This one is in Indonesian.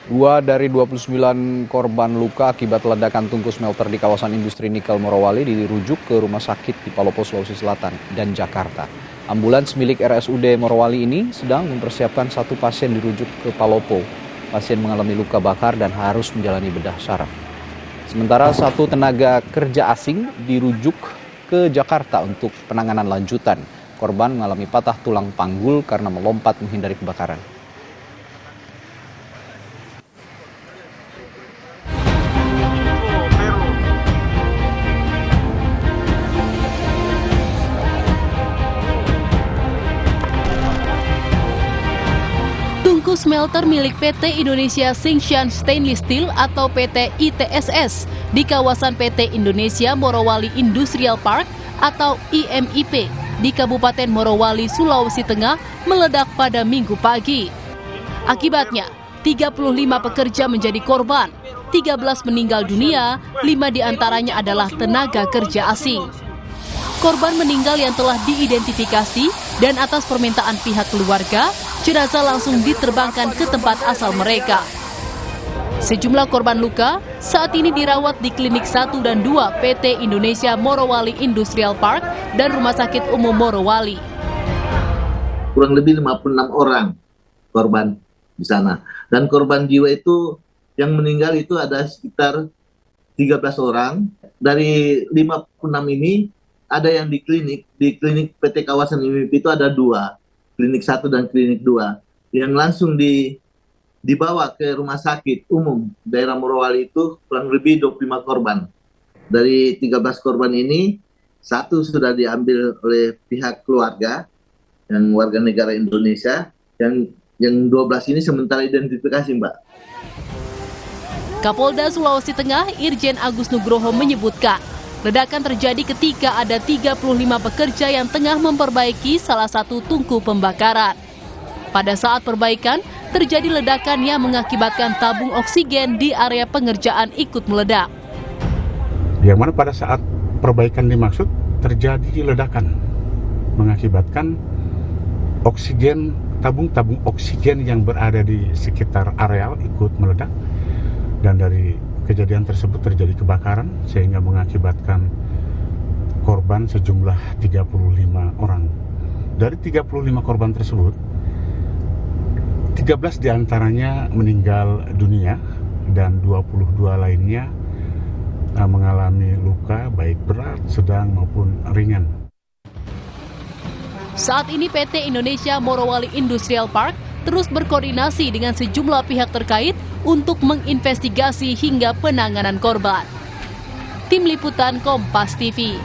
Dua dari 29 korban luka akibat ledakan tungku smelter di kawasan industri nikel Morowali dirujuk ke rumah sakit di Palopo, Sulawesi Selatan dan Jakarta. Ambulans milik RSUD Morowali ini sedang mempersiapkan satu pasien dirujuk ke Palopo. Pasien mengalami luka bakar dan harus menjalani bedah saraf. Sementara satu tenaga kerja asing dirujuk ke Jakarta untuk penanganan lanjutan. Korban mengalami patah tulang panggul karena melompat menghindari kebakaran. Tungku smelter milik PT Indonesia Tsingshan Stainless Steel atau PT ITSS di kawasan PT Indonesia Morowali Industrial Park atau IMIP di Kabupaten Morowali, Sulawesi Tengah meledak pada Minggu pagi. Akibatnya, 35 pekerja menjadi korban, 13 meninggal dunia, 5 diantaranya adalah tenaga kerja asing. Korban meninggal yang telah diidentifikasi dan atas permintaan pihak keluarga, jenazah langsung diterbangkan ke tempat asal mereka. Sejumlah korban luka saat ini dirawat di Klinik 1 dan 2 PT Indonesia Morowali Industrial Park dan Rumah Sakit Umum Morowali. Kurang lebih 56 orang korban di sana. Dan korban jiwa itu yang meninggal itu ada sekitar 13 orang. Dari 56 ini ada yang di klinik PT kawasan IMIP itu ada 2, klinik 1 dan klinik 2 yang langsung dibawa ke rumah sakit umum daerah Morowali itu kurang lebih 25 korban. Dari 13 korban ini, 1 sudah diambil oleh pihak keluarga yang warga negara Indonesia, yang 12 ini sementara identifikasi, Mbak. Kapolda Sulawesi Tengah Irjen Agus Nugroho menyebutkan, ledakan terjadi ketika ada 35 pekerja yang tengah memperbaiki salah satu tungku pembakaran. Pada saat perbaikan, terjadi ledakan yang mengakibatkan tabung oksigen di area pengerjaan ikut meledak. Yang mana pada saat perbaikan dimaksud, terjadi ledakan, mengakibatkan oksigen, tabung oksigen yang berada di sekitar areal ikut meledak, dan dari kejadian tersebut terjadi kebakaran sehingga mengakibatkan korban sejumlah 35 orang. Dari 35 korban tersebut, 13 diantaranya meninggal dunia dan 22 lainnya mengalami luka baik berat, sedang maupun ringan. Saat ini PT Indonesia Morowali Industrial Park terus berkoordinasi dengan sejumlah pihak terkait untuk menginvestigasi hingga penanganan korban. Tim Liputan Kompas TV.